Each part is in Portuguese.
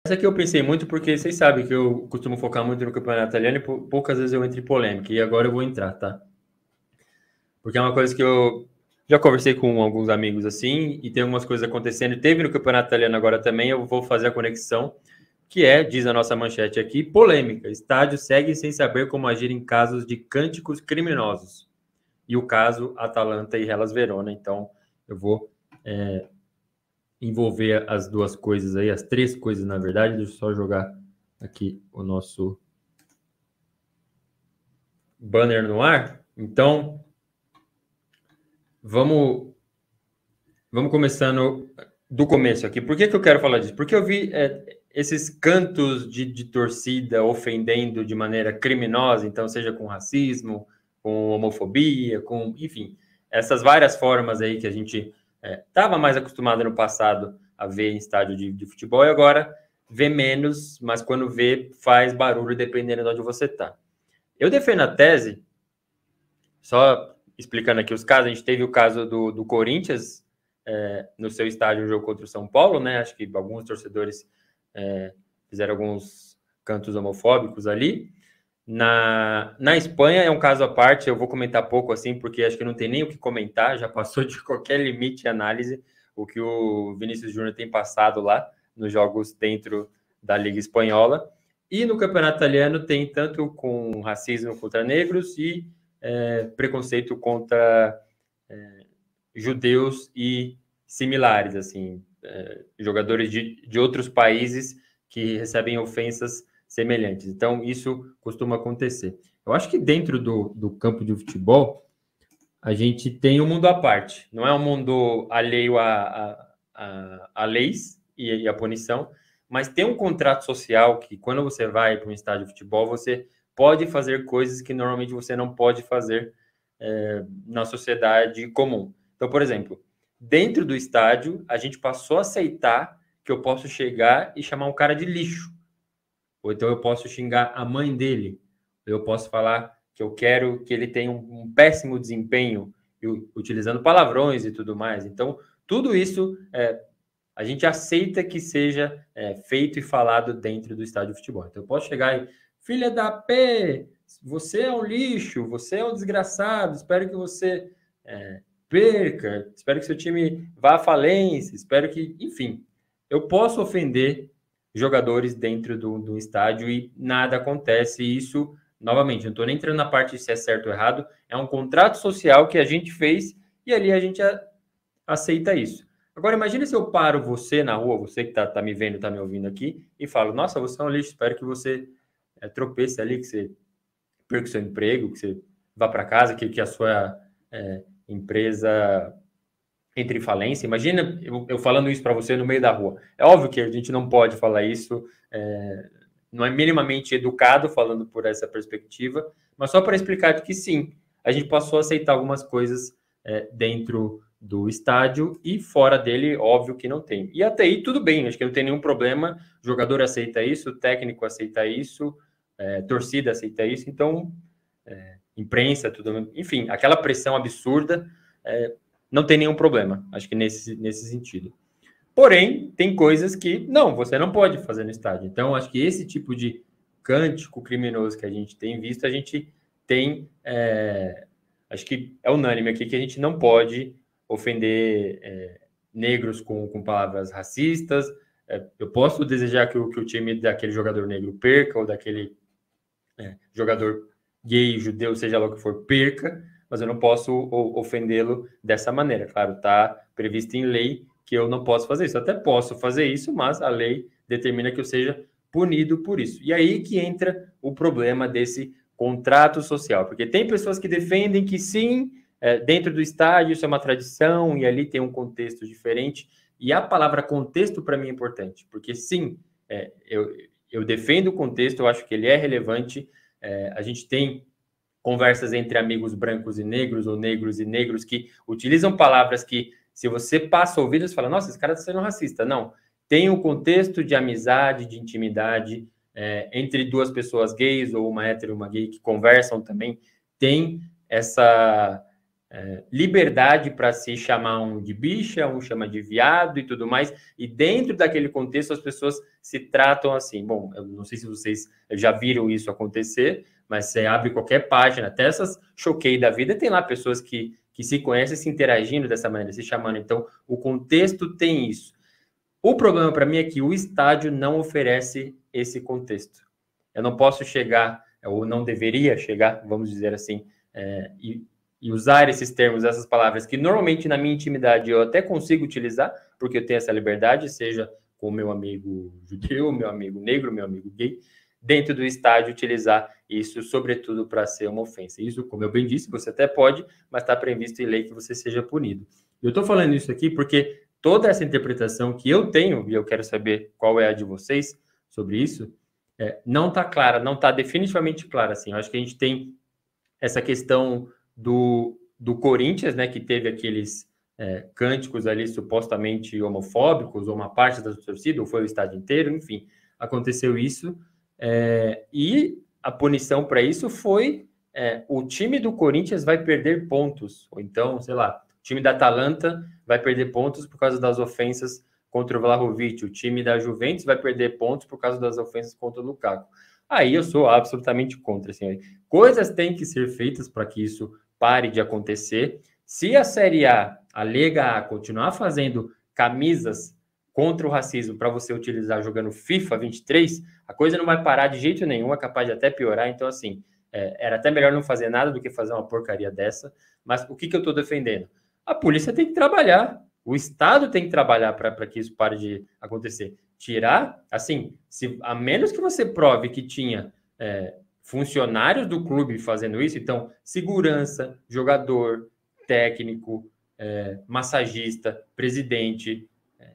Essa aqui eu pensei muito porque vocês sabem que eu costumo focar muito no campeonato italiano e poucas vezes eu entro em polêmica. E agora eu vou entrar, tá? Porque é uma coisa que eu já conversei com alguns amigos assim, e tem algumas coisas acontecendo. E teve no campeonato italiano agora também, eu vou fazer a conexão, que é, diz a nossa manchete aqui, polêmica. Estádio segue sem saber como agir em casos de cânticos criminosos. E o caso Atalanta e Hellas Verona. Então, eu vou envolver as duas coisas aí, as três coisas, na verdade. Deixa eu só jogar aqui o nosso banner no ar. Então, vamos começando do começo aqui. Por que eu quero falar disso? Porque eu vi esses cantos de torcida ofendendo de maneira criminosa, então seja com racismo, com homofobia, com, enfim, essas várias formas aí que a gente estava mais acostumado no passado a ver em estádio de futebol e agora vê menos, mas quando vê faz barulho dependendo de onde você está. Eu defendo a tese, só explicando aqui os casos, a gente teve o caso do Corinthians no seu estádio, um jogo contra o São Paulo, né? Acho que alguns torcedores fizeram alguns cantos homofóbicos ali. Na Espanha é um caso à parte, eu vou comentar pouco assim, porque acho que não tem nem o que comentar, já passou de qualquer limite de análise o que o Vinícius Júnior tem passado lá nos jogos dentro da Liga Espanhola. E no Campeonato Italiano tem tanto com racismo contra negros e preconceito contra judeus e similares, assim, jogadores de outros países que recebem ofensas semelhantes. Então, isso costuma acontecer. Eu acho que dentro do campo de futebol, a gente tem um mundo à parte. Não é um mundo alheio a leis e a punição, mas tem um contrato social que, quando você vai para um estádio de futebol, você pode fazer coisas que normalmente você não pode fazer na sociedade comum. Então, por exemplo, dentro do estádio, a gente passou a aceitar que eu posso chegar e chamar um cara de lixo. Ou então eu posso xingar a mãe dele. Eu posso falar que eu quero que ele tenha um péssimo desempenho, utilizando palavrões e tudo mais. Então, tudo isso a gente aceita que seja feito e falado dentro do estádio de futebol. Então, eu posso chegar e, filha da P, você é um lixo, você é um desgraçado, espero que você perca, espero que seu time vá à falência, espero que, enfim, eu posso ofender jogadores dentro do estádio e nada acontece. E isso, novamente, não estou nem entrando na parte de se é certo ou errado, é um contrato social que a gente fez e ali a gente aceita isso. Agora, imagine se eu paro você na rua, você que tá me vendo, tá me ouvindo aqui, e falo, nossa, você é um lixo, espero que você tropece ali, que você perca o seu emprego, que você vá para casa, que a sua empresa entre em falência. Imagina eu falando isso para você no meio da rua. É óbvio que a gente não pode falar isso, não é minimamente educado falando por essa perspectiva, mas só para explicar de que sim, a gente passou a aceitar algumas coisas dentro do estádio e fora dele, óbvio que não tem. E até aí tudo bem, acho que não tem nenhum problema, o jogador aceita isso, o técnico aceita isso, torcida aceita isso, então imprensa, tudo, enfim, aquela pressão absurda, não tem nenhum problema, acho que nesse sentido. Porém, tem coisas que não, você não pode fazer no estádio. Então, acho que esse tipo de cântico criminoso que a gente tem visto, a gente tem, acho que é unânime aqui que a gente não pode ofender negros com palavras racistas. Eu posso desejar que o time daquele jogador negro perca, ou daquele jogador gay, judeu, seja lá o que for, perca, mas eu não posso ofendê-lo dessa maneira. Claro, está previsto em lei que eu não posso fazer isso. Eu até posso fazer isso, mas a lei determina que eu seja punido por isso. E aí que entra o problema desse contrato social, porque tem pessoas que defendem que sim, dentro do estádio isso é uma tradição e ali tem um contexto diferente, e a palavra contexto para mim é importante, porque sim, eu defendo o contexto, eu acho que ele é relevante, a gente tem conversas entre amigos brancos e negros, ou negros e negros, que utilizam palavras que, se você passa a ouvir, você fala, nossa, esse cara está sendo racista. Não, tem um contexto de amizade, de intimidade, entre duas pessoas gays, ou uma hétero e uma gay, que conversam também, tem liberdade para se chamar um de bicha, um chama de viado e tudo mais, e dentro daquele contexto as pessoas se tratam assim. Bom, eu não sei se vocês já viram isso acontecer, mas você abre qualquer página, até essas choquei da vida, tem lá pessoas que se conhecem se interagindo dessa maneira, se chamando. Então, o contexto tem isso. O problema para mim é que o estádio não oferece esse contexto. Eu não posso chegar, ou não deveria chegar, vamos dizer assim, e usar esses termos, essas palavras, que normalmente na minha intimidade eu até consigo utilizar, porque eu tenho essa liberdade, seja com o meu amigo judeu, meu amigo negro, meu amigo gay, dentro do estádio utilizar isso, sobretudo para ser uma ofensa. Isso, como eu bem disse, você até pode, mas está previsto em lei que você seja punido. Eu estou falando isso aqui porque toda essa interpretação que eu tenho, e eu quero saber qual é a de vocês sobre isso, não está clara, não está definitivamente clara. Assim. Eu acho que a gente tem essa questão do Corinthians, né, que teve aqueles cânticos ali supostamente homofóbicos, ou uma parte da torcida, ou foi o estádio inteiro, enfim, aconteceu isso. E a punição para isso foi o time do Corinthians vai perder pontos, ou então, sei lá, o time da Atalanta vai perder pontos por causa das ofensas contra o Vlahovic, o time da Juventus vai perder pontos por causa das ofensas contra o Lukaku. Aí eu sou absolutamente contra. Assim, coisas têm que ser feitas para que isso pare de acontecer. Se a Série A, a Liga A, continuar fazendo camisas contra o racismo para você utilizar jogando FIFA 23, a coisa não vai parar de jeito nenhum, é capaz de até piorar. Então, assim, era até melhor não fazer nada do que fazer uma porcaria dessa. Mas o que eu estou defendendo? A polícia tem que trabalhar, o Estado tem que trabalhar para que isso pare de acontecer. Tirar, assim, a menos que você prove que tinha funcionários do clube fazendo isso, então, segurança, jogador, técnico, massagista, presidente,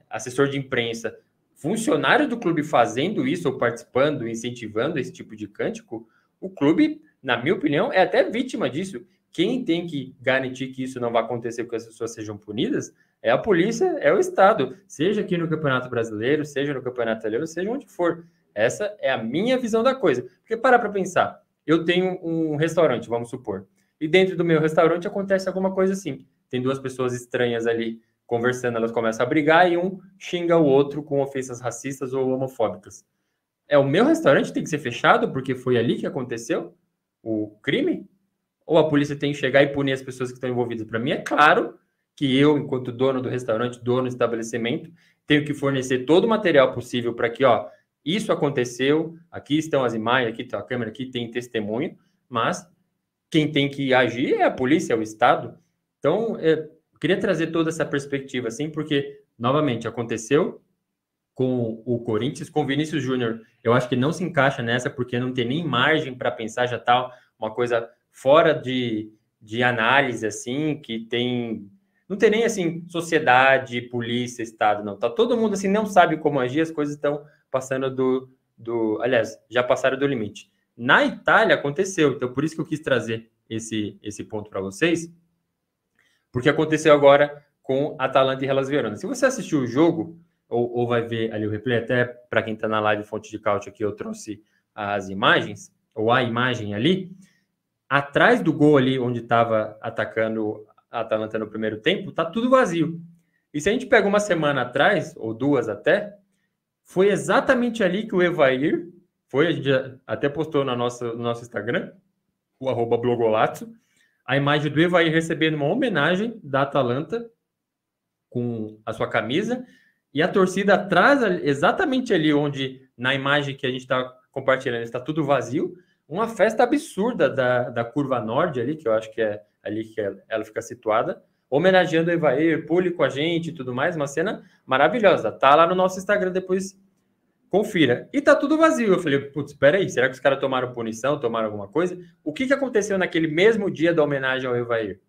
assessor de imprensa, funcionários do clube fazendo isso, ou participando, incentivando esse tipo de cântico, o clube, na minha opinião, é até vítima disso. Quem tem que garantir que isso não vai acontecer, que as pessoas sejam punidas, é a polícia, é o Estado, seja aqui no Campeonato Brasileiro, seja no Campeonato Italiano, seja onde for. Essa é a minha visão da coisa. Porque para pensar, eu tenho um restaurante, vamos supor, e dentro do meu restaurante acontece alguma coisa assim. Tem duas pessoas estranhas ali conversando, elas começam a brigar e um xinga o outro com ofensas racistas ou homofóbicas. O meu restaurante tem que ser fechado porque foi ali que aconteceu o crime? Ou a polícia tem que chegar e punir as pessoas que estão envolvidas? Para mim, é claro que eu, enquanto dono do restaurante, dono do estabelecimento, tenho que fornecer todo o material possível para que, isso aconteceu, aqui estão as imagens, aqui está a câmera, aqui tem testemunho, mas quem tem que agir é a polícia, é o Estado. Então, eu queria trazer toda essa perspectiva, assim, porque, novamente, aconteceu com o Corinthians, com o Vinícius Júnior, eu acho que não se encaixa nessa, porque não tem nem margem para pensar, já está uma coisa fora de análise, assim, que não tem nem, assim, sociedade, polícia, Estado, não. Tá todo mundo, assim, não sabe como agir, as coisas estão passando aliás, já passaram do limite. Na Itália aconteceu, então por isso que eu quis trazer esse ponto para vocês, porque aconteceu agora com Atalanta e Hellas Verona. Se você assistiu o jogo, ou vai ver ali o replay, até para quem está na live Fonte de Caute aqui, eu trouxe as imagens, ou a imagem ali, atrás do gol ali, onde estava atacando a Atalanta no primeiro tempo, tá tudo vazio. E se a gente pega uma semana atrás, ou duas até, foi exatamente ali que o Evair foi, a gente até postou no nosso Instagram, o @blogolato, a imagem do Evair recebendo uma homenagem da Atalanta com a sua camisa, e a torcida atrás, exatamente ali onde, na imagem que a gente está compartilhando, está tudo vazio, uma festa absurda da Curva Norte ali, que eu acho que é ali que ela fica situada, homenageando o Evair, pule com a gente e tudo mais, uma cena maravilhosa. Tá lá no nosso Instagram, depois confira. E tá tudo vazio. Eu falei, putz, espera aí, será que os caras tomaram punição, tomaram alguma coisa? O que aconteceu naquele mesmo dia da homenagem ao Evair?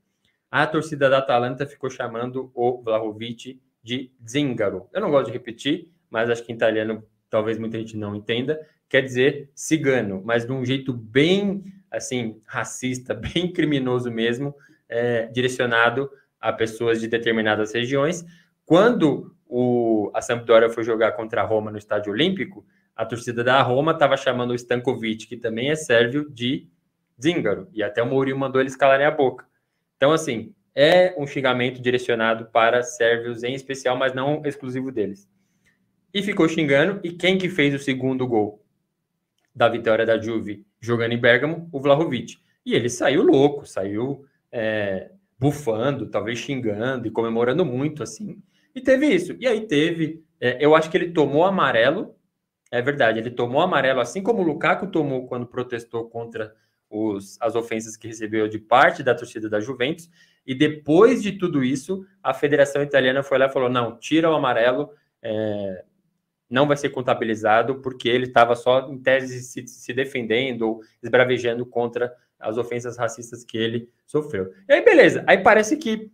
A torcida da Atalanta ficou chamando o Vlahovic de Zingaro. Eu não gosto de repetir, mas acho que em italiano talvez muita gente não entenda. Quer dizer cigano, mas de um jeito bem, assim, racista, bem criminoso mesmo, direcionado a pessoas de determinadas regiões. Quando a Sampdoria foi jogar contra a Roma no Estádio Olímpico, a torcida da Roma estava chamando o Stankovic, que também é sérvio, de Zingaro. E até o Mourinho mandou eles calarem a boca. Então, assim, é um xingamento direcionado para sérvios em especial, mas não exclusivo deles. E ficou xingando, e quem que fez o segundo gol da vitória da Juve jogando em Bérgamo? O Vlahovic. E ele saiu louco, saiu bufando, talvez xingando e comemorando muito, assim. E teve isso. E aí teve... eu acho que ele tomou amarelo, é verdade, ele tomou amarelo, assim como o Lukaku tomou quando protestou contra as ofensas que recebeu de parte da torcida da Juventus, e depois de tudo isso, a Federação Italiana foi lá e falou, não, tira o amarelo, não vai ser contabilizado, porque ele estava só, em tese, se defendendo ou esbravejando contra as ofensas racistas que ele sofreu. E aí, beleza, aí parece que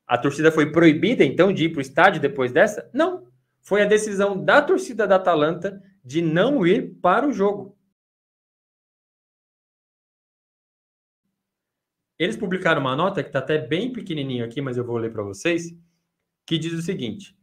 a torcida foi proibida, então, de ir para o estádio depois dessa? Não, foi a decisão da torcida da Atalanta de não ir para o jogo. Eles publicaram uma nota que está até bem pequenininho aqui, mas eu vou ler para vocês, que diz o seguinte: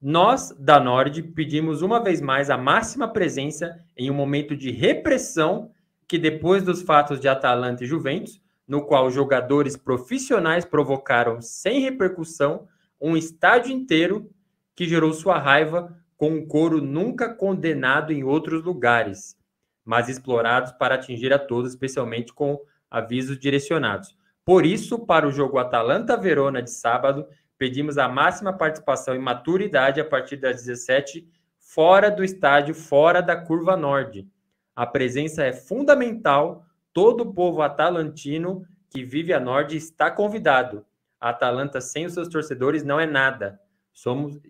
nós, da Nord, pedimos uma vez mais a máxima presença em um momento de repressão que, depois dos fatos de Atalanta e Juventus, no qual jogadores profissionais provocaram sem repercussão um estádio inteiro que gerou sua raiva com um coro nunca condenado em outros lugares, mas explorados para atingir a todos, especialmente com avisos direcionados. Por isso, para o jogo Atalanta-Verona de sábado, pedimos a máxima participação e maturidade a partir das 17, fora do estádio, fora da curva norte. A presença é fundamental, todo o povo atalantino que vive a norte está convidado. A Atalanta sem os seus torcedores não é nada.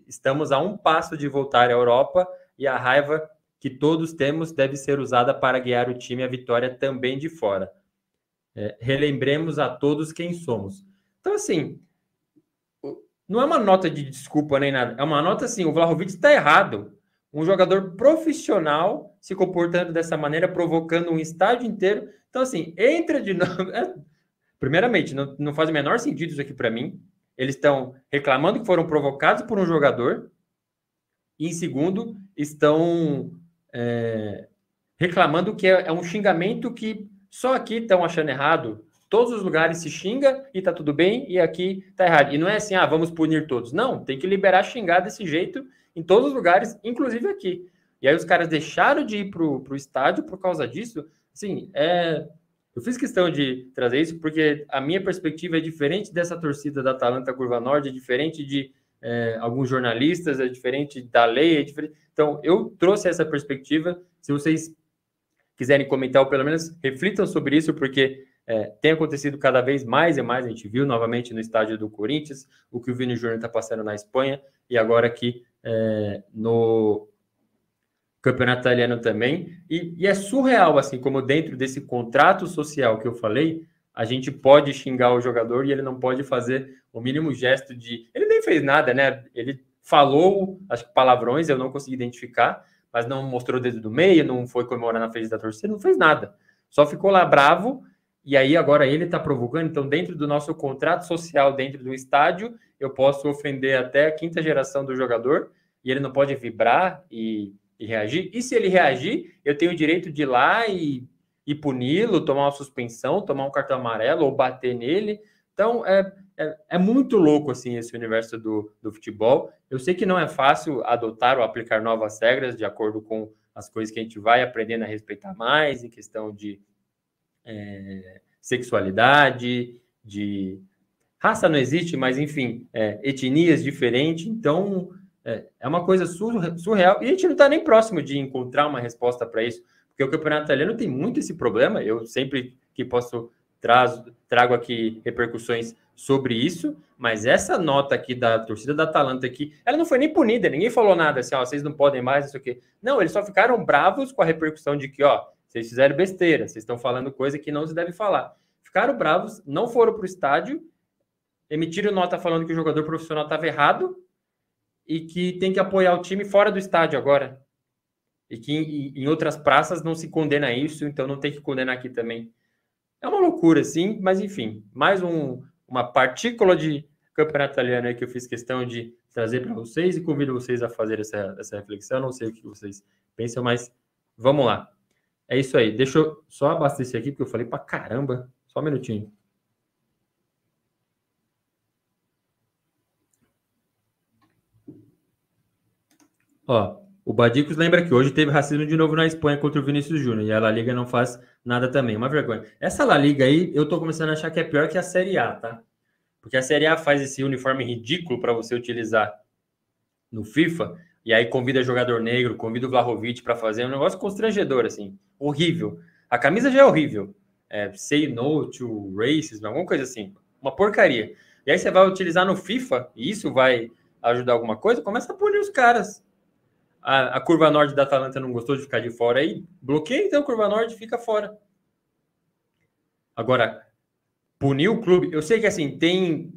Estamos a um passo de voltar à Europa e a raiva que todos temos deve ser usada para guiar o time à vitória também de fora. Relembremos a todos quem somos. Então, assim, não é uma nota de desculpa nem nada, é uma nota assim, o Vlahovic está errado. Um jogador profissional se comportando dessa maneira, provocando um estádio inteiro. Então, assim, entra de novo. Primeiramente, não faz o menor sentido isso aqui para mim. Eles estão reclamando que foram provocados por um jogador. E, em segundo, estão reclamando que é um xingamento que só aqui estão achando errado. Todos os lugares se xinga e tá tudo bem, e aqui tá errado. E não é assim, vamos punir todos. Não, tem que liberar xingar desse jeito em todos os lugares, inclusive aqui. E aí os caras deixaram de ir pro estádio por causa disso. Assim, eu fiz questão de trazer isso porque a minha perspectiva é diferente dessa torcida da Atalanta Curva Norte, é diferente de alguns jornalistas, é diferente da lei, é diferente. Então, eu trouxe essa perspectiva. Se vocês quiserem comentar, ou pelo menos reflitam sobre isso, porque tem acontecido cada vez mais e mais. A gente viu novamente no estádio do Corinthians, o que o Vini Júnior está passando na Espanha, e agora aqui no Campeonato Italiano também. E é surreal, assim, como dentro desse contrato social que eu falei, a gente pode xingar o jogador e ele não pode fazer o mínimo gesto de... Ele nem fez nada, né? Ele falou, acho que palavrões, eu não consegui identificar, mas não mostrou o dedo do meio, não foi comemorar na frente da torcida, não fez nada. Só ficou lá bravo, e aí agora ele está provocando. Então, dentro do nosso contrato social, dentro do estádio, eu posso ofender até a quinta geração do jogador, e ele não pode vibrar e reagir. E se ele reagir, eu tenho o direito de ir lá e puni-lo, tomar uma suspensão, tomar um cartão amarelo ou bater nele. Então, é muito louco, assim, esse universo do futebol. Eu sei que não é fácil adotar ou aplicar novas regras de acordo com as coisas que a gente vai aprendendo a respeitar mais, em questão de sexualidade, de raça não existe, mas, enfim, etnias diferentes. Então, é uma coisa surreal. E a gente não está nem próximo de encontrar uma resposta para isso, porque o campeonato italiano tem muito esse problema. Eu sempre que posso trago aqui repercussões sobre isso, mas essa nota aqui da torcida da Atalanta aqui, ela não foi nem punida, ninguém falou nada assim, vocês não podem mais, não sei o quê. Não, eles só ficaram bravos com a repercussão de que, vocês fizeram besteira, vocês estão falando coisa que não se deve falar. Ficaram bravos, não foram para o estádio, emitiram nota falando que o jogador profissional estava errado e que tem que apoiar o time fora do estádio agora. E que em outras praças não se condena isso, então não tem que condenar aqui também. É uma loucura, sim, mas enfim, mais uma partícula de campeonato italiano aí que eu fiz questão de trazer para vocês e convido vocês a fazer essa reflexão. Não sei o que vocês pensam, mas vamos lá. É isso aí. Deixa eu só abastecer aqui, porque eu falei para caramba. Só um minutinho. Ó, o Badicos lembra que hoje teve racismo de novo na Espanha contra o Vinícius Júnior e a La Liga não faz nada também. Uma vergonha. Essa La Liga aí, eu tô começando a achar que é pior que a Série A, tá? Porque a Série A faz esse uniforme ridículo para você utilizar no FIFA e aí convida jogador negro, convida o Vlahovic para fazer um negócio constrangedor, assim, horrível. A camisa já é horrível. Say no to racism, alguma coisa assim. Uma porcaria. E aí você vai utilizar no FIFA e isso vai ajudar alguma coisa, começa a punir os caras. A curva norte da Atalanta não gostou de ficar de fora aí, bloqueia então a curva norte e fica fora. Agora, punir o clube, eu sei que assim, tem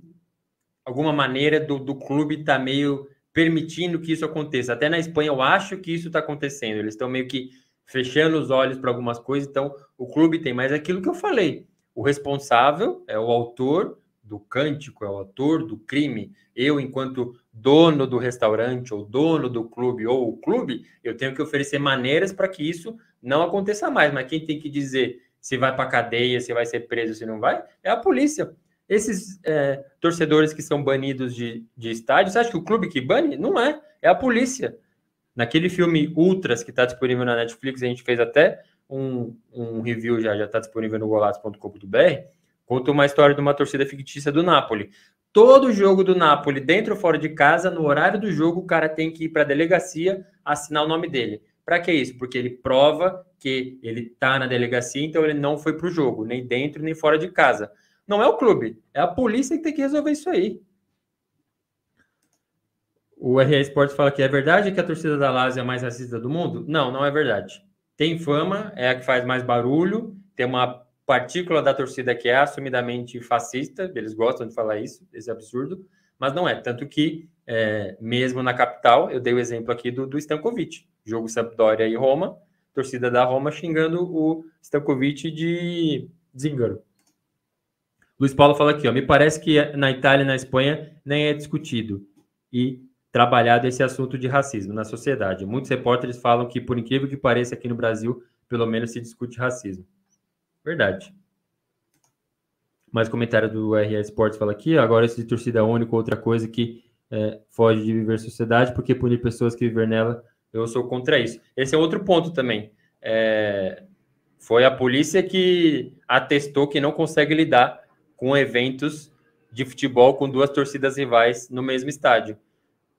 alguma maneira do clube estar meio permitindo que isso aconteça. Até na Espanha eu acho que isso está acontecendo. Eles estão meio que fechando os olhos para algumas coisas, então o clube tem, mas é aquilo que eu falei, o responsável é o autor do cântico, é o autor do crime. Eu, enquanto dono do restaurante, ou dono do clube, ou o clube, eu tenho que oferecer maneiras para que isso não aconteça mais. Mas quem tem que dizer se vai para a cadeia, se vai ser preso, se não vai, é a polícia. Esses torcedores que são banidos de estádio, você acha que o clube que bane? Não é, é a polícia. Naquele filme Ultras, que está disponível na Netflix, a gente fez até um review, já está disponível no golaço.com.br, conta uma história de uma torcida fictícia do Napoli. Todo jogo do Napoli, dentro ou fora de casa, no horário do jogo, o cara tem que ir para a delegacia assinar o nome dele. Para que isso? Porque ele prova que ele está na delegacia, então ele não foi para o jogo, nem dentro nem fora de casa. Não é o clube, é a polícia que tem que resolver isso aí. O RA Sports fala que é verdade que a torcida da Lazio é a mais racista do mundo? Não, não é verdade. Tem fama, é a que faz mais barulho, tem uma partícula da torcida que é assumidamente fascista, eles gostam de falar isso, esse absurdo, mas não é. Tanto que, mesmo na capital, eu dei o exemplo aqui do Stankovic, jogo Sampdoria e Roma, torcida da Roma xingando o Stankovic de zíngaro. Luiz Paulo fala aqui, ó, me parece que na Itália e na Espanha nem é discutido e trabalhado esse assunto de racismo na sociedade. Muitos repórteres falam que, por incrível que pareça, aqui no Brasil, pelo menos se discute racismo. Verdade. Mais comentário do RA Sports fala aqui, agora esse de torcida única, outra coisa que foge de viver sociedade, porque punir pessoas que viver nela, eu sou contra isso. Esse é outro ponto também. Foi a polícia que atestou que não consegue lidar com eventos de futebol com duas torcidas rivais no mesmo estádio.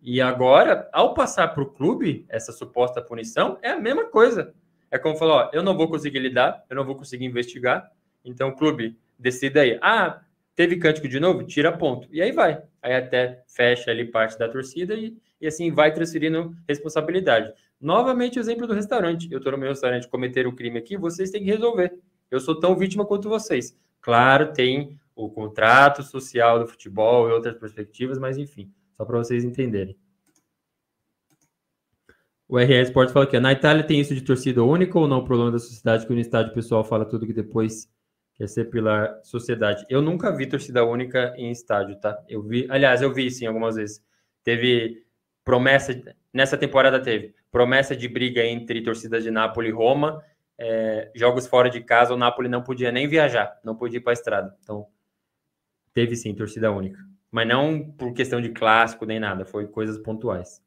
E agora, ao passar para o clube, essa suposta punição é a mesma coisa. É como falar, ó, eu não vou conseguir lidar, eu não vou conseguir investigar, então o clube decida aí. Ah, teve cântico de novo? Tira ponto. E aí vai. Aí até fecha ali parte da torcida e assim vai transferindo responsabilidade. Novamente o exemplo do restaurante. Eu estou no meu restaurante, cometer um crime aqui, vocês têm que resolver. Eu sou tão vítima quanto vocês. Claro, tem o contrato social do futebol e outras perspectivas, mas enfim, só para vocês entenderem. O RS Sport fala aqui, na Itália tem isso de torcida única ou não o problema da sociedade que no estádio o pessoal fala tudo que depois quer ser pela sociedade? Eu nunca vi torcida única em estádio, tá? Eu vi sim algumas vezes. Teve promessa, nessa temporada teve promessa de briga entre torcidas de Nápoles e Roma, jogos fora de casa, o Nápoles não podia nem viajar, não podia ir para a estrada. Então, teve sim torcida única. Mas não por questão de clássico nem nada, foi coisas pontuais.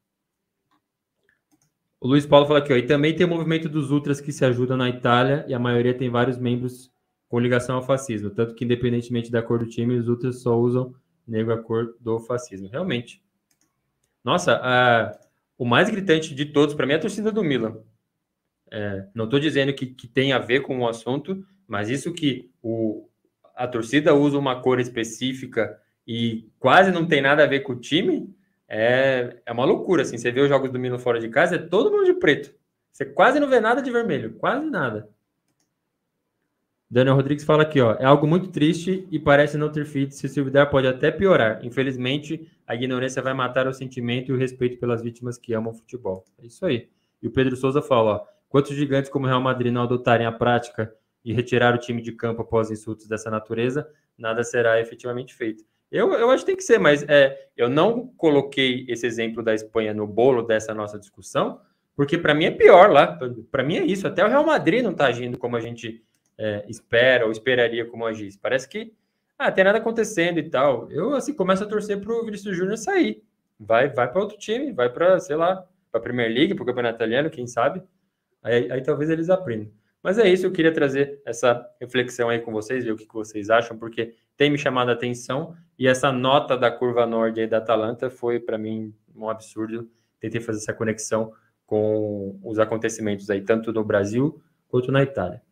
O Luiz Paulo fala aqui, ó, e também tem o movimento dos ultras que se ajudam na Itália e a maioria tem vários membros com ligação ao fascismo, tanto que independentemente da cor do time, os ultras só usam negro a cor do fascismo. Realmente. Nossa, o mais gritante de todos, para mim, é a torcida do Milan. Não estou dizendo que tem a ver com o assunto, mas isso que a torcida usa uma cor específica e quase não tem nada a ver com o time, é uma loucura, assim. Você vê os jogos do Milan fora de casa, é todo mundo de preto. Você quase não vê nada de vermelho, quase nada. Daniel Rodrigues fala aqui, ó, é algo muito triste e parece não ter fim. Se se duvidar, pode até piorar. Infelizmente, a ignorância vai matar o sentimento e o respeito pelas vítimas que amam o futebol. É isso aí. E o Pedro Souza fala, ó, quantos gigantes como o Real Madrid não adotarem a prática e retirar o time de campo após insultos dessa natureza, nada será efetivamente feito. Eu acho que tem que ser, mas eu não coloquei esse exemplo da Espanha no bolo dessa nossa discussão, porque para mim é pior lá. Para mim é isso. Até o Real Madrid não está agindo como a gente espera ou esperaria como agisse. Parece que tem nada acontecendo e tal. Eu assim começo a torcer para o Vinícius Júnior sair. Vai para outro time, vai para, sei lá, a Premier League, para o campeonato italiano, quem sabe? Aí talvez eles aprendam. Mas é isso, eu queria trazer essa reflexão aí com vocês, ver o que vocês acham, porque tem me chamado a atenção, e essa nota da curva norte aí da Atalanta foi, para mim, um absurdo. Tentei fazer essa conexão com os acontecimentos aí, tanto no Brasil quanto na Itália.